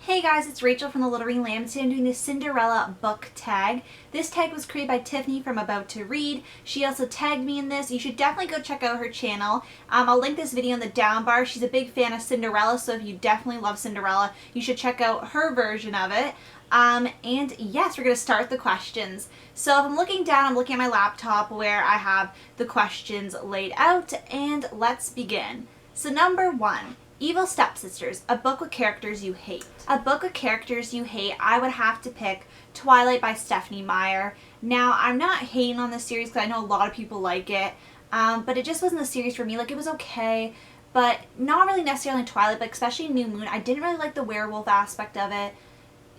Hey guys, it's Rachel from the Little Ring Lamb. Today I'm doing the Cinderella Book Tag. This tag was created by Tiffany from About to Read. She also tagged me in this. You should definitely go check out her channel. I'll link this video in the down bar. She's a big fan of Cinderella, so if you definitely love Cinderella, you should check out her version of it. And yes, we're going to start the questions. So if I'm looking down, I'm looking at my laptop where I have the questions laid out, and let's begin. So number 1. Evil Stepsisters, a book with characters you hate. A book with characters you hate, I would have to pick Twilight by Stephenie Meyer. Now, I'm not hating on this series because I know a lot of people like it, but it just wasn't a series for me. Like, it was okay, but not really necessarily in Twilight, but especially in New Moon. I didn't really like the werewolf aspect of it.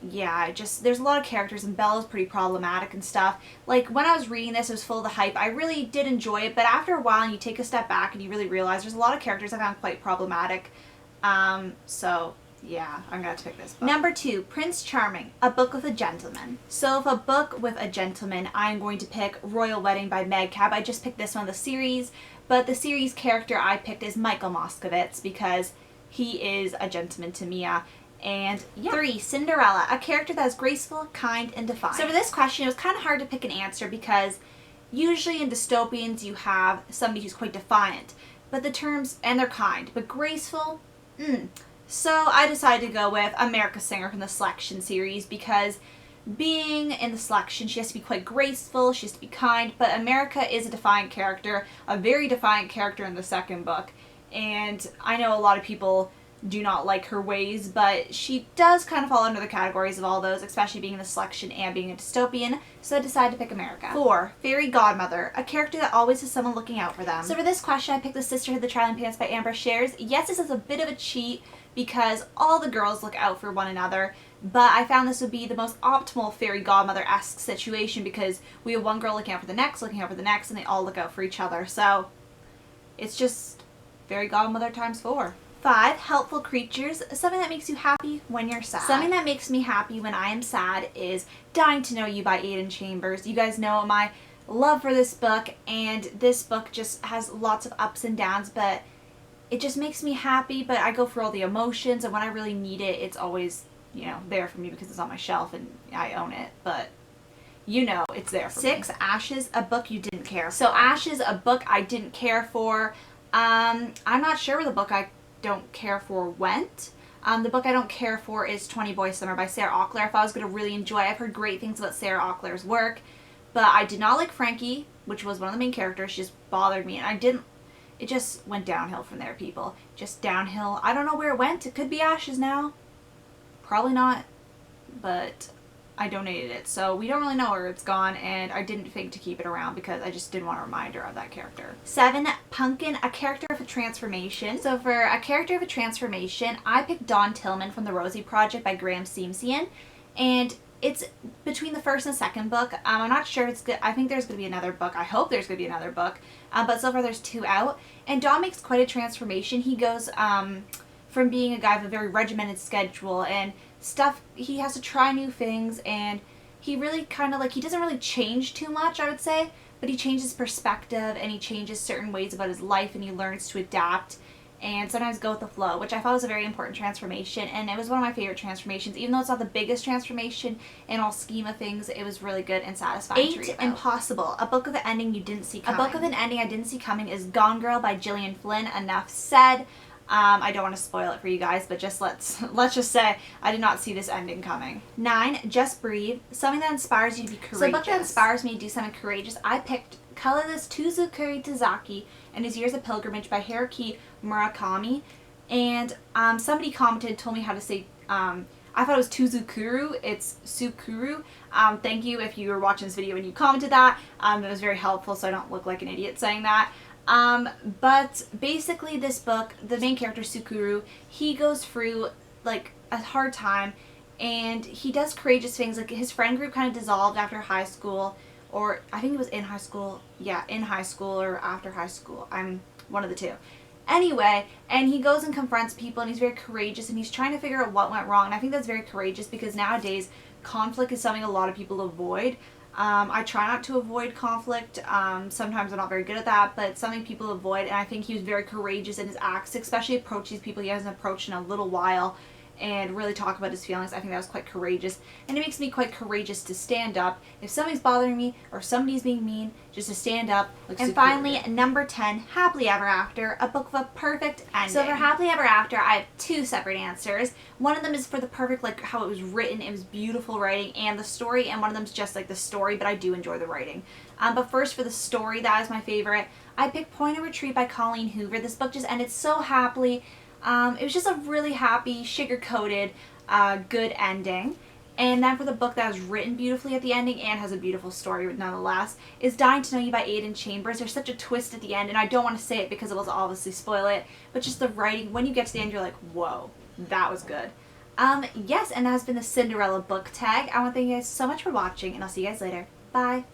Yeah, there's a lot of characters, and Bella's pretty problematic and stuff. Like, when I was reading this, it was full of the hype. I really did enjoy it, but after a while, you take a step back and you really realize there's a lot of characters I found quite problematic. So yeah, I'm gonna have to pick this book. Number 2, Prince Charming, a book with a gentleman. So if a book with a gentleman, I'm going to pick Royal Wedding by Meg Cab. I just picked this one of the series, but the series character I picked is Michael Moskowitz because he is a gentleman to Mia. And yeah. 3, Cinderella, a character that is graceful, kind, and defiant. So for this question, it was kind of hard to pick an answer because usually in dystopians you have somebody who's quite defiant, but the terms, and they're kind, but graceful, So I decided to go with America Singer from the Selection series because being in the Selection, she has to be quite graceful, she has to be kind, but America is a defiant character, a very defiant character in the second book, and I know a lot of people do not like her ways, but she does kind of fall under the categories of all those, especially being in the Selection and being a dystopian, so I decided to pick America. 4, Fairy Godmother, a character that always has someone looking out for them. So for this question, I picked The Sisterhood of the Traveling Pants by Amber Shares. Yes, this is a bit of a cheat because all the girls look out for one another, but I found this would be the most optimal Fairy Godmother-esque situation because we have one girl looking out for the next, looking out for the next, and they all look out for each other, so it's just Fairy Godmother times 4. 5, Helpful Creatures, something that makes you happy when you're sad. Something that makes me happy when I am sad is Dying to Know You by Aidan Chambers. You guys know my love for this book, and this book just has lots of ups and downs, but it just makes me happy, but I go for all the emotions, and when I really need it, it's always, there for me because it's on my shelf and I own it, but it's there for me. 6, Ashes, a book you didn't care for. So Ashes, a book I didn't care for. I'm not sure where the book I don't care for went. The book I don't care for is 20 Boys Summer by Sarah Auckler. I thought I was going to really enjoy it. I've heard great things about Sarah Auckler's work, but I did not like Frankie, which was one of the main characters. She just bothered me, and it just went downhill from there, people. Just downhill. I don't know where it went. It could be Ashes now. Probably not, but I donated it, so we don't really know where it's gone, and I didn't think to keep it around because I just didn't want a reminder of that character. 7, Pumpkin, a character of a transformation. So for a character of a transformation, I picked Dawn Tillman from The Rosie Project by Graham Simsian, and it's between the first and second book. I'm not sure if it's good. I think there's going to be another book. I hope there's going to be another book, but so far there's 2 out, and Dawn makes quite a transformation. He goes from being a guy with a very regimented schedule and stuff, he has to try new things, and he really kind of he doesn't really change too much, I would say, but he changes perspective and he changes certain ways about his life, and he learns to adapt and sometimes go with the flow, which I thought was a very important transformation, and it was one of my favorite transformations. Even though it's not the biggest transformation in all scheme of things, it was really good and satisfying. 8, Impossible, a book with an ending you didn't see coming. A book with an ending I didn't see coming is Gone Girl by Gillian Flynn. Enough said. I don't want to spoil it for you guys, but let's just say I did not see this ending coming. 9, Just Breathe, something that inspires you to be courageous. So a book that inspires me to do something courageous, I picked Colorless Tuzukuri Tazaki and His Years of Pilgrimage by Haruki Murakami, and somebody commented, told me how to say, I thought it was Tuzukuru, it's Sukuru. Thank you if you were watching this video and you commented that. It was very helpful, so I don't look like an idiot saying that. But basically this book, the main character Sukuru, he goes through a hard time, and he does courageous things. Like, his friend group kind of dissolved after high school, or I think it was in high school. Yeah, in high school or after high school. I'm one of the two. Anyway, and he goes and confronts people, and he's very courageous, and he's trying to figure out what went wrong, and I think that's very courageous because nowadays conflict is something a lot of people avoid. I try not to avoid conflict. Sometimes I'm not very good at that, but it's something people avoid, and I think he was very courageous in his acts, especially approach these people he hasn't approached in a little while, and really talk about his feelings. I think that was quite courageous, and it makes me quite courageous to stand up if something's bothering me or somebody's being mean, just to stand up. And finally, number 10, Happily Ever After, a book with a perfect ending. So for Happily Ever After, I have two separate answers. One of them is for the perfect, like how it was written, it was beautiful writing, and the story, and one of them's just like the story, but I do enjoy the writing. But first, for the story, that is my favorite. I picked Point of Retreat by Colleen Hoover. This book just ended so happily. It was just a really happy, sugar-coated, good ending. And then for the book that was written beautifully at the ending and has a beautiful story nonetheless, is Dying to Know You by Aidan Chambers. There's such a twist at the end, and I don't want to say it because it will obviously spoil it, but just the writing, when you get to the end, you're like, whoa, that was good. Yes, and that has been the Cinderella Book Tag. I want to thank you guys so much for watching, and I'll see you guys later. Bye.